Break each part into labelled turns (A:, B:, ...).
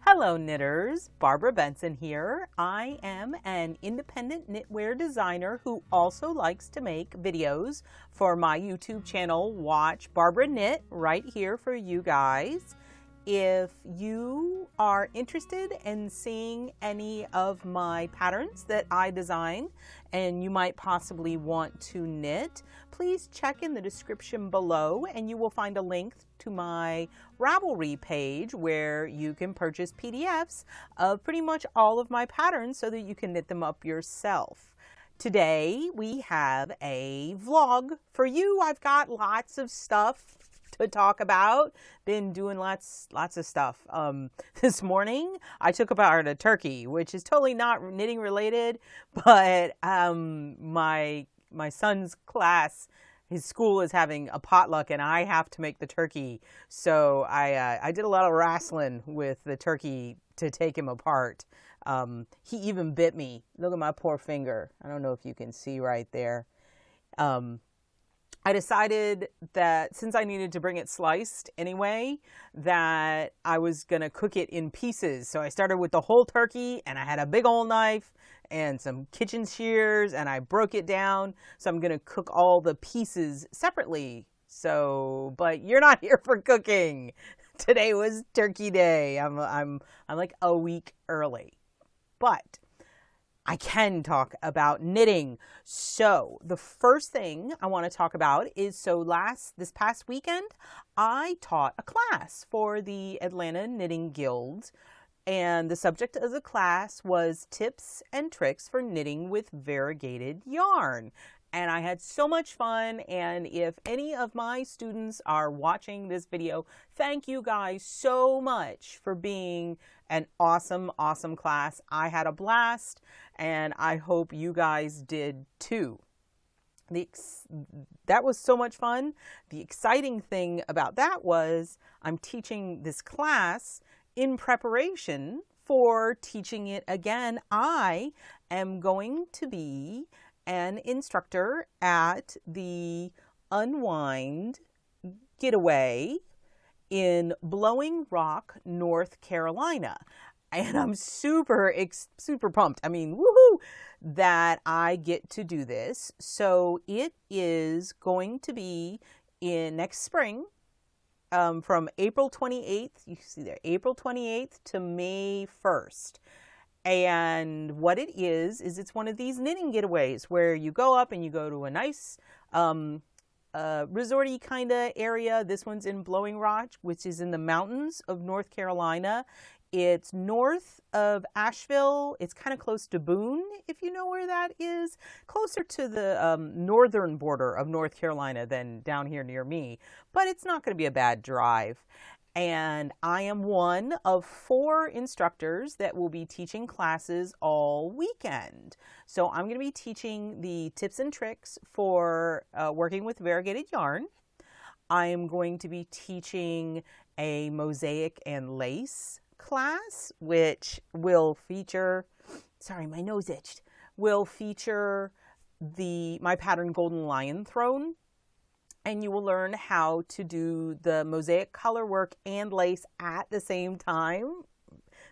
A: Hello knitters, Barbara Benson here. I am an independent knitwear designer who also likes to make videos for my YouTube channel, Watch Barbara Knit, right here for you guys. If you are interested in seeing any of my patterns that I design and you might possibly want to knit, please check in the description below and you will find a link to my Ravelry page where you can purchase PDFs of pretty much all of my patterns so that you can knit them up yourself. Today we have a vlog for you. I've got lots of stuff to talk about. Been doing lots of stuff. This morning I took apart a turkey, which is totally not knitting related, but my son's class, his school is having a potluck and I have to make the turkey. So I did a lot of wrestling with the turkey to take him apart. He even bit me. Look at my poor finger. I don't know if you can see right there. I decided that since I needed to bring it sliced anyway, that I was going to cook it in pieces. So I started with the whole turkey and I had a big old knife and some kitchen shears and I broke it down. So I'm going to cook all the pieces separately. So, but you're not here for cooking. Today was turkey day. I'm like a week early, but I can talk about knitting. So the first thing I want to talk about is, this past weekend, I taught a class for the Atlanta Knitting Guild. And the subject of the class was tips and tricks for knitting with variegated yarn. And I had so much fun. And if any of my students are watching this video, thank you guys so much for being an awesome class. I had a blast and I hope you guys did too. That was so much fun. The exciting thing about that was I'm teaching this class in preparation for teaching it again. I am going to be an instructor at the Unwind Getaway in Blowing Rock, North Carolina. And I'm super pumped. I mean, woohoo, that I get to do this. So it is going to be in next spring, from April 28th, you see there, April 28th to May 1st. And what it is it's one of these knitting getaways where you go up and you go to a nice resorty kind of area. This one's in Blowing Rock, which is in the mountains of North Carolina. It's north of Asheville. It's kind of close to Boone, if you know where that is. Closer to the northern border of North Carolina than down here near me. But it's not going to be a bad drive. And I am one of 4 instructors that will be teaching classes all weekend. So I'm going to be teaching the tips and tricks for working with variegated yarn. I am going to be teaching a mosaic and lace class, which will feature, sorry, my nose itched, will feature my pattern Golden Lion Throne. And you will learn how to do the mosaic color work and lace at the same time,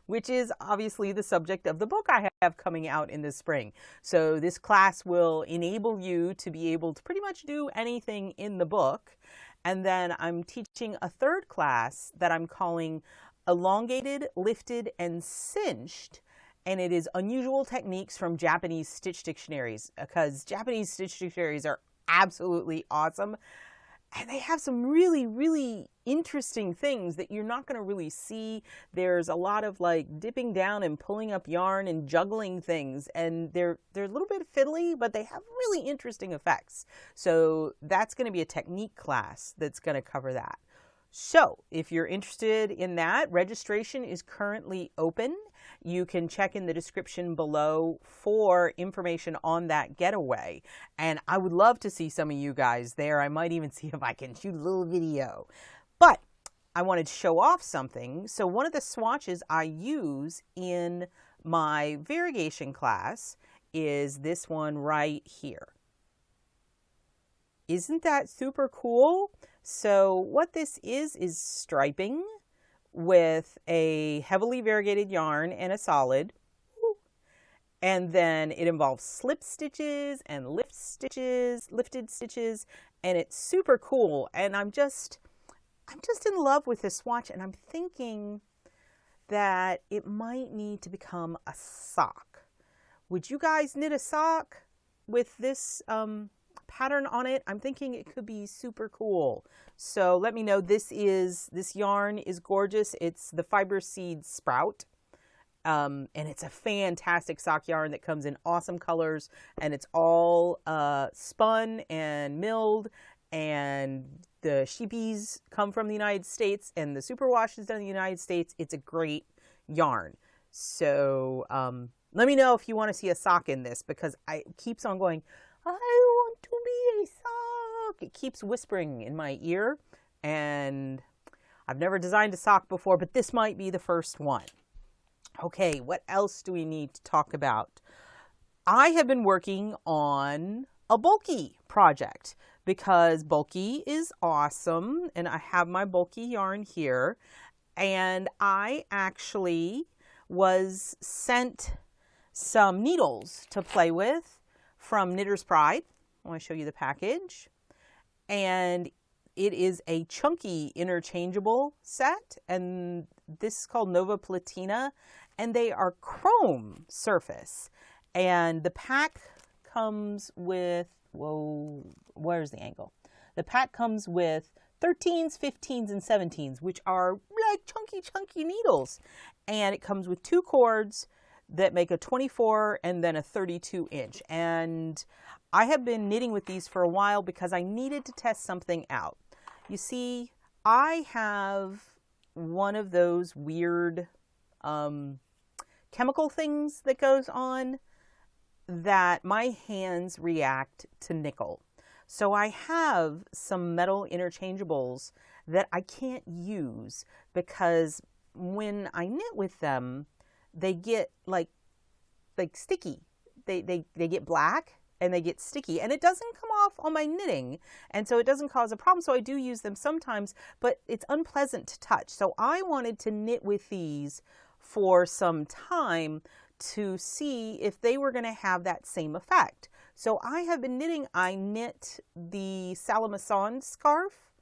A: which is obviously the subject of the book I have coming out in the spring. So this class will enable you to be able to pretty much do anything in the book. And then I'm teaching a third class that I'm calling Elongated, Lifted, and Cinched. And it is unusual techniques from Japanese stitch dictionaries, because Japanese stitch dictionaries are absolutely awesome. And they have some really interesting things that you're not going to really see. There's a lot of like dipping down and pulling up yarn and juggling things. And they're a little bit fiddly, but they have really interesting effects. So that's going to be a technique class that's going to cover that. So if you're interested in that, registration is currently open. You can check in the description below for information on that getaway. And I would love to see some of you guys there. I might even see if I can shoot a little video. But I wanted to show off something. So one of the swatches I use in my variegation class is this one right here. Isn't that super cool? So what this is striping with a heavily variegated yarn and a solid. And then it involves slip stitches and lifted stitches, and it's super cool. And I'm just in love with this swatch, and I'm thinking that it might need to become a sock. Would you guys knit a sock with this pattern on it? I'm thinking it could be super cool. So let me know. This yarn is gorgeous. It's the Fiber Seed Sprout. And it's a fantastic sock yarn that comes in awesome colors, and it's all spun and milled, and the sheepies come from the United States, and the superwash is done in the United States. It's a great yarn. So let me know if you want to see a sock in this, because it keeps on going, I want to be a sock. It keeps whispering in my ear, and I've never designed a sock before, but this might be the first one. Okay, what else do we need to talk about? I have been working on a bulky project because bulky is awesome, and I have my bulky yarn here, and I actually was sent some needles to play with from Knitter's Pride. I want to show you the package, and it is a chunky interchangeable set, and this is called Nova Platina, and they are chrome surface. And the pack comes with, whoa, where's the angle? The pack comes with 13s, 15s, and 17s, which are like chunky needles. And it comes with 2 cords that make a 24 and then a 32 inch. And I have been knitting with these for a while because I needed to test something out. You see, I have one of those weird chemical things that goes on that my hands react to nickel. So I have some metal interchangeables that I can't use because when I knit with them, they get like sticky. They get black and they get sticky, and it doesn't come off on my knitting, and so it doesn't cause a problem. So I do use them sometimes, but it's unpleasant to touch. So I wanted to knit with these for some time to see if they were going to have that same effect. So I have been knitting. I knit the Salamason scarf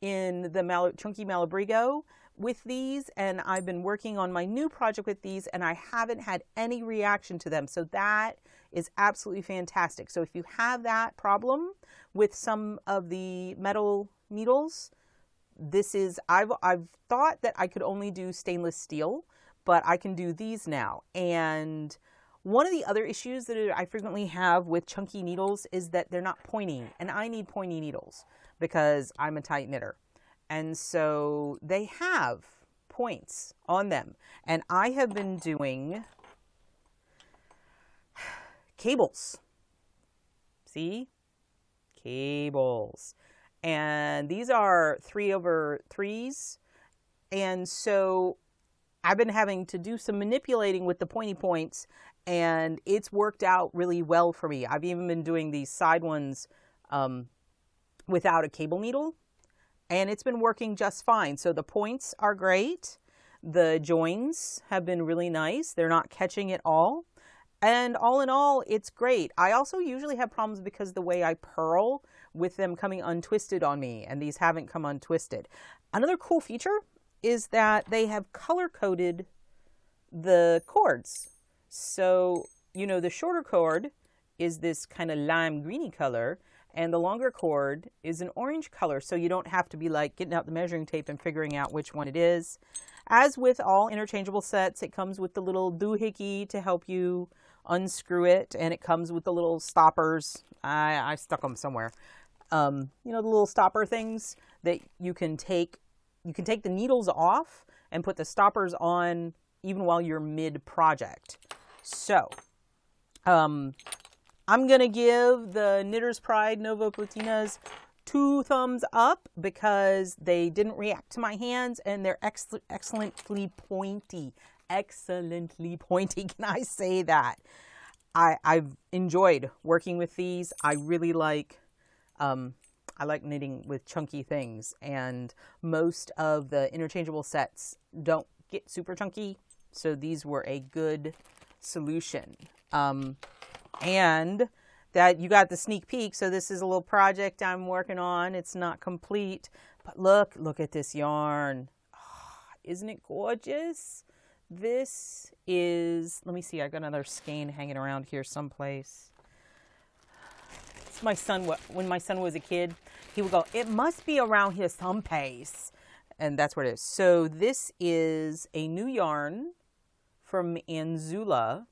A: in the Chunky Malabrigo with these, and I've been working on my new project with these, and I haven't had any reaction to them. So that is absolutely fantastic. So if you have that problem with some of the metal needles, this is, I've thought that I could only do stainless steel, but I can do these now. And one of the other issues that I frequently have with chunky needles is that they're not pointy, and I need pointy needles because I'm a tight knitter. And so they have points on them. And I have been doing cables. See? Cables. And these are 3/3s. And so I've been having to do some manipulating with the pointy points, and it's worked out really well for me. I've even been doing these side ones without a cable needle, and it's been working just fine. So the points are great. The joins have been really nice. They're not catching at all. And all in all, it's great. I also usually have problems because the way I purl with them coming untwisted on me, and these haven't come untwisted. Another cool feature is that they have color-coded the cords. So, you know, the shorter cord is this kind of lime greeny color, and the longer cord is an orange color, so you don't have to be like getting out the measuring tape and figuring out which one it is. As with all interchangeable sets, it comes with the little doohickey to help you unscrew it, and it comes with the little stoppers. I stuck them somewhere. You know, the little stopper things that you can take. You can take the needles off and put the stoppers on even while you're mid-project. So, I'm going to give the Knitter's Pride Nova Platinas 2 thumbs up because they didn't react to my hands, and they're excellently pointy. Excellently pointy. Can I say that? I've enjoyed working with these. I really like I like knitting with chunky things, and most of the interchangeable sets don't get super chunky, so these were a good solution. And that you got the sneak peek, so this is a little project I'm working on. It's not complete, but look at this yarn. Oh, isn't it gorgeous? This is, let me see, I got another skein hanging around here someplace. It's my son, when my son was a kid, he would go, it must be around here someplace. And that's where it is. So this is a new yarn from Anzula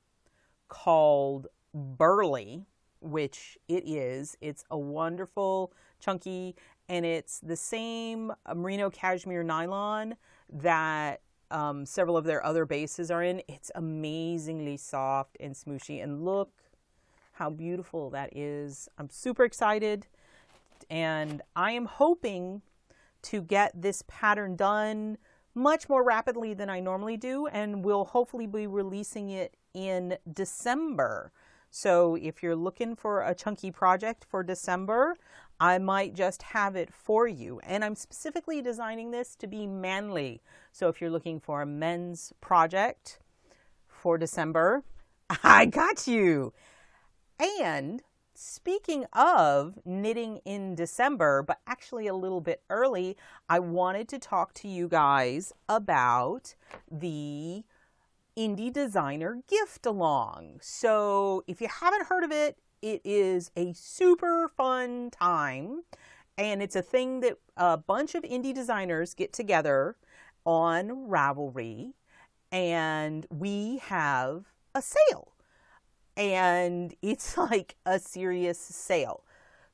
A: called Burley, which it is. It's a wonderful, chunky, and it's the same merino cashmere nylon that several of their other bases are in. It's amazingly soft and smooshy, and look how beautiful that is. I'm super excited, and I am hoping to get this pattern done much more rapidly than I normally do, and we'll hopefully be releasing it in December. So if you're looking for a chunky project for December, I might just have it for you. And I'm specifically designing this to be manly. So if you're looking for a men's project for December, I got you. And speaking of knitting in December, but actually a little bit early, I wanted to talk to you guys about the Indie Designer Gift Along. So if you haven't heard of it, it is a super fun time, and it's a thing that a bunch of indie designers get together on Ravelry, and we have a sale, and it's like a serious sale.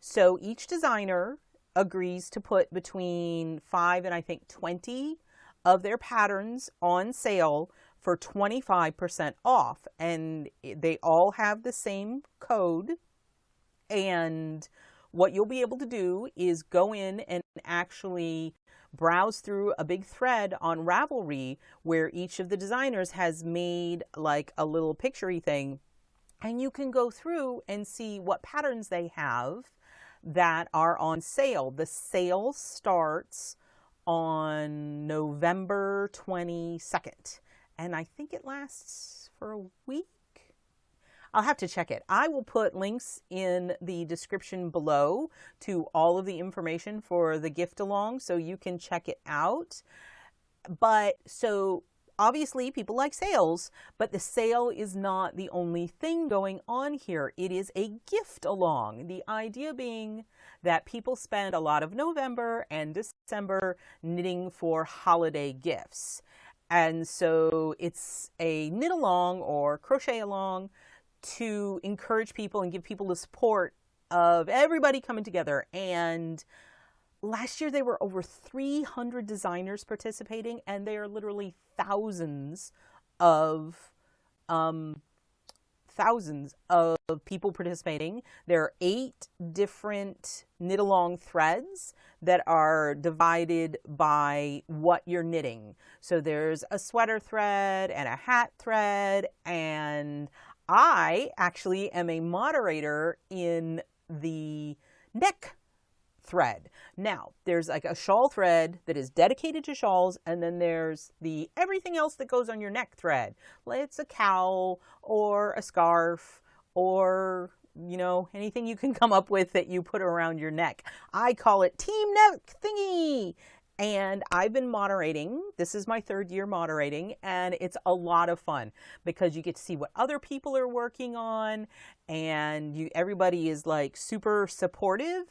A: So each designer agrees to put between 5 and I think 20 of their patterns on sale for 25% off, and they all have the same code. And what you'll be able to do is go in and actually browse through a big thread on Ravelry where each of the designers has made like a little picture-y thing, and you can go through and see what patterns they have that are on sale. The sale starts on November 22nd. And I think it lasts for a week. I'll have to check it. I will put links in the description below to all of the information for the gift along so you can check it out. But so obviously people like sales, but the sale is not the only thing going on here. It is a gift along. The idea being that people spend a lot of November and December knitting for holiday gifts. And so it's a knit along or crochet along to encourage people and give people the support of everybody coming together. And last year there were over 300 designers participating, and there are literally thousands of people participating. There are 8 different knit along threads that are divided by what you're knitting. So there's a sweater thread and a hat thread, and I actually am a moderator in the neck thread. Now, there's like a shawl thread that is dedicated to shawls, and then there's the everything else that goes on your neck thread. It's a cowl or a scarf or, you know, anything you can come up with that you put around your neck. I call it Team Neck Thingy. And I've been moderating. This is my 3rd year moderating, and it's a lot of fun because you get to see what other people are working on, and everybody is like super supportive,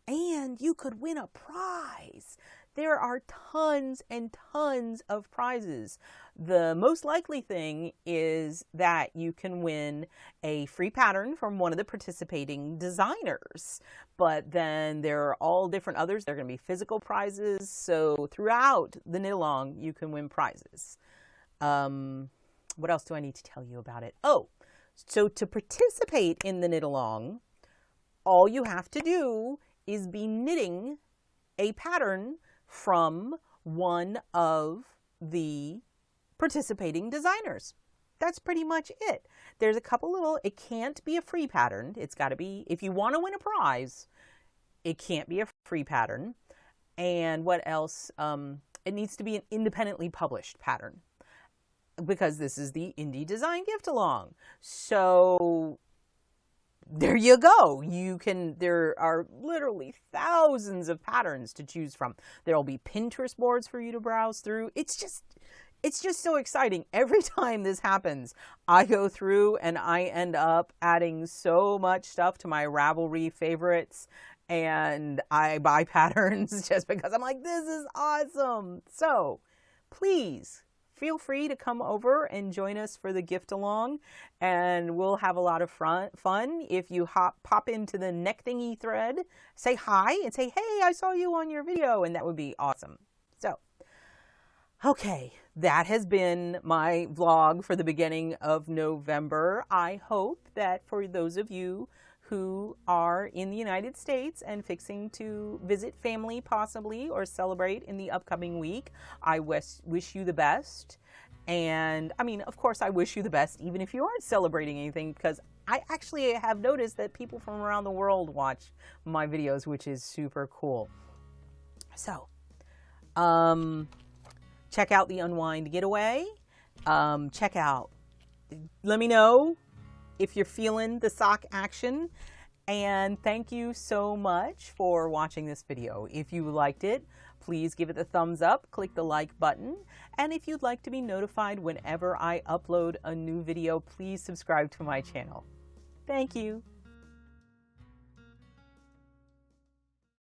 A: and you could win a prize. There are tons and tons of prizes. The most likely thing is that you can win a free pattern from one of the participating designers. But then there are all different others. There are going to be physical prizes. So throughout the knit along, you can win prizes. What else do I need to tell you about it? Oh, so to participate in the knit along, all you have to do is be knitting a pattern from one of the participating designers. That's pretty much it. There's a couple little, it can't be a free pattern. It's got to be, if you want to win a prize, It can't be a free pattern. And what else? It needs to be an independently published pattern, because this is the Indie Design Gift Along. So there you go. There are literally thousands of patterns to choose from. There'll be Pinterest boards for you to browse through. It's just so exciting. Every time this happens, I go through and I end up adding so much stuff to my Ravelry favorites, and I buy patterns just because I'm like, this is awesome. So please feel free to come over and join us for the gift along, and we'll have a lot of fun. If you pop into the neck thingy thread, say hi and say, hey, I saw you on your video, and that would be awesome. So, okay, that has been my vlog for the beginning of November. I hope that for those of you who are in the United States and fixing to visit family possibly or celebrate in the upcoming week, I wish you the best. And I mean, of course, I wish you the best even if you aren't celebrating anything, because I actually have noticed that people from around the world watch my videos, which is super cool. So, check out the Unwind Getaway. Let me know if you're feeling the sock action. And thank you so much for watching this video. If you liked it, please give it a thumbs up, click the like button. And if you'd like to be notified whenever I upload a new video, please subscribe to my channel. Thank you.